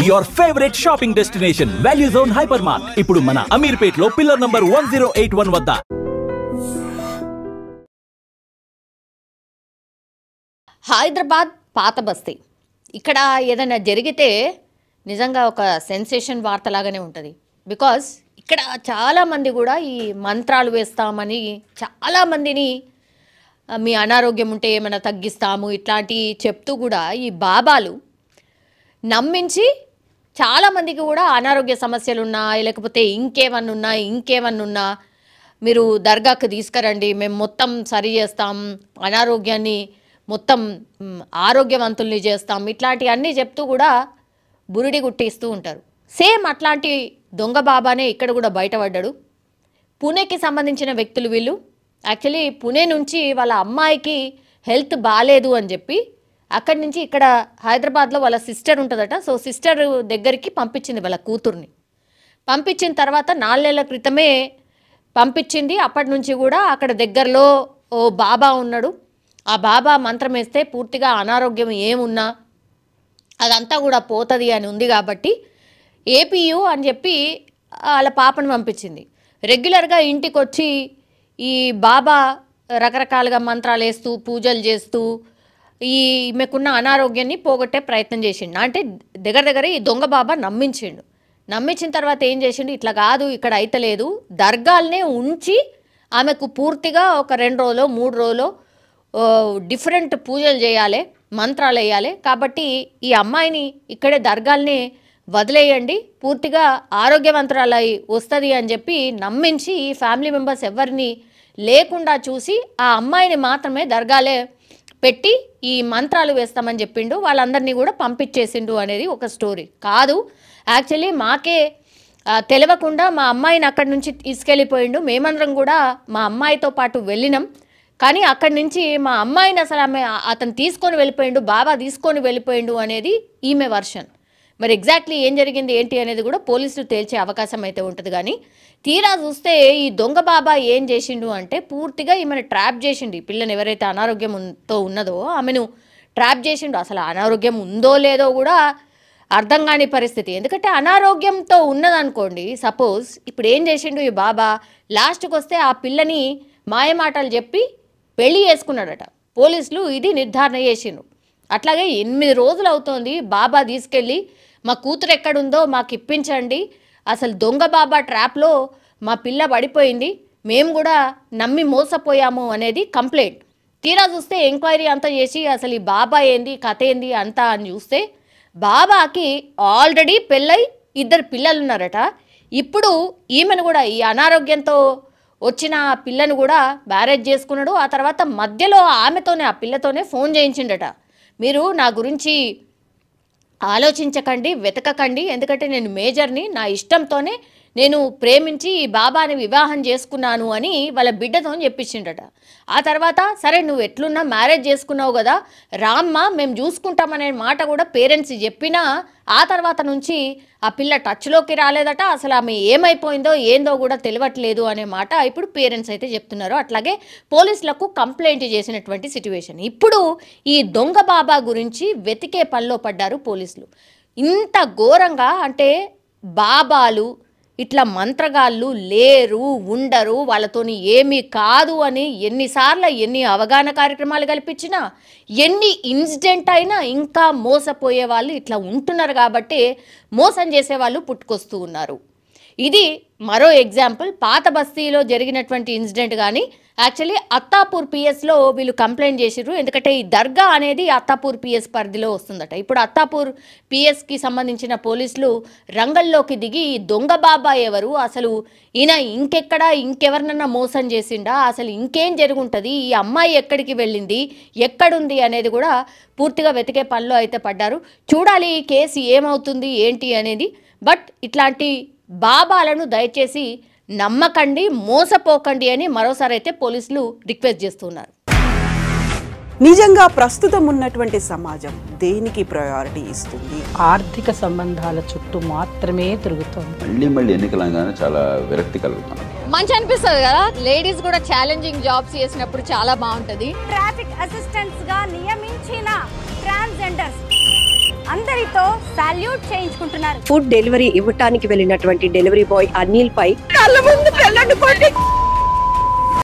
your favorite shopping destination, Value Zone Hypermart. ఇప్పుడు మన అమీర్పేట్ లో పిల్లర్ నంబర్ 1081 వద్ద. హైదరాబాద్ పాత బస్తీ. ఇక్కడ ఏదైనా జరిగితే నిజంగా ఒక సెన్సేషన్ వార్తలాగానే ఉంటుంది. బికాజ్ ఇక్కడ చాలామంది కూడా ఈ మంత్రాలు వేస్తామని చాలామందిని మీ అనారోగ్యం ఉంటే ఏమైనా తగ్గిస్తాము ఇట్లాంటి చెప్తూ కూడా ఈ బాబాలు నమ్మించి చాలామందికి కూడా అనారోగ్య సమస్యలు ఉన్నా లేకపోతే ఇంకేమన్నా మీరు దర్గాకు తీసుకురండి, మేము మొత్తం సరి చేస్తాం, అనారోగ్యాన్ని మొత్తం ఆరోగ్యవంతుల్ని చేస్తాం, ఇట్లాంటివన్నీ చెప్తూ కూడా బురిడి గుట్టిస్తూ ఉంటారు. సేమ్ అట్లాంటి దొంగ బాబానే ఇక్కడ కూడా బయటపడ్డాడు. పూణేకి సంబంధించిన వ్యక్తులు వీళ్ళు. యాక్చువల్లీ పూణే నుంచి వాళ్ళ అమ్మాయికి హెల్త్ బాగాలేదు అని చెప్పి అక్కడి నుంచి ఇక్కడ హైదరాబాద్లో వాళ్ళ సిస్టర్ ఉంటుందట. సో సిస్టర్ దగ్గరికి పంపించింది వాళ్ళ కూతుర్ని. పంపించిన తర్వాత 4 నెలల క్రితమే పంపించింది. అప్పటి నుంచి కూడా అక్కడ దగ్గరలో ఓ బాబా ఉన్నాడు. ఆ బాబా మంత్రం వేస్తే పూర్తిగా అనారోగ్యం ఏమున్నా అదంతా కూడా పోతుంది అని ఉంది కాబట్టి ఏపీయు అని చెప్పి వాళ్ళ పాపను పంపించింది. రెగ్యులర్గా ఇంటికి వచ్చి ఈ బాబా రకరకాలుగా మంత్రాలు వేస్తూ పూజలు చేస్తూ ఈమెకున్న అనారోగ్యాన్ని పోగొట్టే ప్రయత్నం చేసిండు. అంటే దగ్గర ఈ దొంగ బాబా నమ్మించిన తర్వాత ఏం చేసిండు, ఇట్లా కాదు ఇక్కడ అయితలేదు, దర్గాల్నే ఉంచి ఆమెకు పూర్తిగా ఒక 2 రోజులో 3 రోజులో డిఫరెంట్ పూజలు చేయాలి, మంత్రాలు వేయాలి, కాబట్టి ఈ అమ్మాయిని ఇక్కడే దర్గాల్ని వదిలేయండి, పూర్తిగా ఆరోగ్యవంతురాలై వస్తుంది అని చెప్పి నమ్మించి ఈ ఫ్యామిలీ మెంబర్స్ ఎవరిని లేకుండా చూసి ఆ అమ్మాయిని మాత్రమే దర్గాలే పెట్టి ఈ మంత్రాలు వేస్తామని చెప్పిండు. వాళ్ళందరినీ కూడా పంపించేసిండు అనేది ఒక స్టోరీ కాదు. యాక్చువల్లీ మాకే తెలియకుండా మా అమ్మాయిని అక్కడి నుంచి తీసుకెళ్ళిపోయిండు. మేమందరం కూడా మా అమ్మాయితో పాటు వెళ్ళినాం. కానీ అక్కడి నుంచి మా అమ్మాయిని అసలు అతను తీసుకొని వెళ్ళిపోయిండు, బాబా తీసుకొని వెళ్ళిపోయిండు అనేది ఈమె వర్షన్. మరి ఎగ్జాక్ట్లీ ఏం జరిగింది ఏంటి అనేది కూడా పోలీసులు తేల్చే అవకాశం అయితే ఉంటుంది. కానీ తీరా చూస్తే ఈ దొంగ బాబా ఏం చేసిండు అంటే పూర్తిగా ఈమెను ట్రాప్ చేసిండు. ఈ పిల్లని ఎవరైతే అనారోగ్యంతో ఉన్నదో ఆమెను ట్రాప్ చేసిండు. అసలు అనారోగ్యం ఉందో లేదో కూడా అర్థం కాని పరిస్థితి. ఎందుకంటే అనారోగ్యంతో ఉన్నదనుకోండి సపోజ్, ఇప్పుడు ఏం చేసిండు ఈ బాబా, లాస్ట్కి వస్తే ఆ పిల్లని మాయమాటలు చెప్పి పెళ్లి చేసుకున్నాడట. పోలీసులు ఇది నిర్ధారణ చేసిండు. అట్లాగే 8 రోజులు అవుతోంది బాబా తీసుకెళ్ళి మా కూతురు ఎక్కడుందో మాకు ఇప్పించండి, అసలు దొంగ బాబా ట్రాప్లో మా పిల్ల పడిపోయింది, మేము కూడా నమ్మి మోసపోయాము అనేది కంప్లైంట్. తీరా చూస్తే ఎంక్వైరీ అంతా చేసి అసలు ఈ బాబా ఏంది కథ ఏంది అంతా అని చూస్తే బాబాకి ఆల్రెడీ పెళ్ళై 2 పిల్లలు ఉన్నారట. ఇప్పుడు ఈమెను కూడా ఈ అనారోగ్యంతో వచ్చిన పిల్లను కూడా మ్యారేజ్ చేసుకున్నాడు. ఆ తర్వాత మధ్యలో ఆమెతోనే ఆ పిల్లతోనే ఫోన్ చేయించిండట, మీరు నా గురించి ఆలోచించకండి, వెతకకండి, ఎందుకంటే నేను మేజర్ని, నా ఇష్టంతోనే నేను ప్రేమించి ఈ బాబాని వివాహం చేసుకున్నాను అని వాళ్ళ బిడ్డతో చెప్పించిండట. ఆ తర్వాత సరే నువ్వు ఎట్లున్నా మ్యారేజ్ చేసుకున్నావు కదా రామ్మ మేము చూసుకుంటామనే మాట కూడా పేరెంట్స్ చెప్పినా ఆ తర్వాత నుంచి ఆ పిల్ల టచ్లోకి రాలేదట. అసలు ఆమె ఏమైపోయిందో ఏందో కూడా తెలియట్లేదు అనే మాట ఇప్పుడు పేరెంట్స్ అయితే చెప్తున్నారు. అట్లాగే పోలీసులకు కంప్లైంట్ చేసినటువంటి సిచ్యువేషన్. ఇప్పుడు ఈ దొంగ బాబా గురించి వెతికే పనిలో పడ్డారు పోలీసులు. ఇంత ఘోరంగా అంటే బాబాలు ఇట్లా మంత్రగాళ్ళు లేరు, ఉండరు, వాళ్ళతోని ఏమీ కాదు అని ఎన్నిసార్లు ఎన్ని అవగాహన కార్యక్రమాలు కల్పించినా ఎన్ని ఇన్సిడెంట్ అయినా ఇంకా మోసపోయే వాళ్ళు ఇట్లా ఉంటున్నారు కాబట్టి మోసం చేసేవాళ్ళు పుట్టుకొస్తూ ఉన్నారు. ఇది మరో ఎగ్జాంపుల్. పాత బస్తీలో జరిగినటువంటి ఇన్సిడెంట్ కానీ యాక్చువల్లీ అత్తాపూర్ పిఎస్లో వీళ్ళు కంప్లైంట్ చేసిర్రు. ఎందుకంటే ఈ దర్గా అనేది అత్తాపూర్ పిఎస్ పరిధిలో వస్తుందట. ఇప్పుడు అత్తాపూర్ పిఎస్కి సంబంధించిన పోలీసులు రంగంలోకి దిగి ఈ దొంగ బాబా ఎవరు, అసలు ఈయన ఇంకెవరినన్నా మోసం చేసిండా, అసలు ఇంకేం జరుగుంటుంది, ఈ అమ్మాయి ఎక్కడికి వెళ్ళింది, ఎక్కడుంది అనేది కూడా పూర్తిగా వెతికే పనిలో అయితే పడ్డారు. చూడాలి ఈ కేసు ఏమవుతుంది ఏంటి అనేది. బట్ ఇట్లాంటి బాబాలను దయచేసి నమ్మకండి, మోసపోకండి అని మరోసారి అయితే పోలీసులు రిక్వెస్ట్ చేస్తున్నారు. నిజంగా ప్రస్తుతం ఉన్నటువంటి సమాజం దేనికి ప్రయారిటీ ఇస్తుంది? ఆర్థిక సంబంధాల చుట్టూ మాత్రమే తిరుగుతుంది. మళ్ళీ ఎన్నికలంగానే చాలా విరక్తి కలుగుతుంది. మంచి అనిపిస్తుంది కదా, లేడీస్ కూడా ఛాలెంజింగ్ జాబ్స్ చేసినప్పుడు చాలా బాగుంటది. ట్రాఫిక్ అసిస్టెంట్స్ గా నియమించిన ట్రాన్స్జెండర్స్ అందరితో సాల్యూట్ చేయించుకుంటున్నారు. ఫుడ్ డెలివరీ ఇవ్వటానికి వెళ్ళినటువంటి డెలివరీ బాయ్ అనిల్ పై కళ్ళ ముందు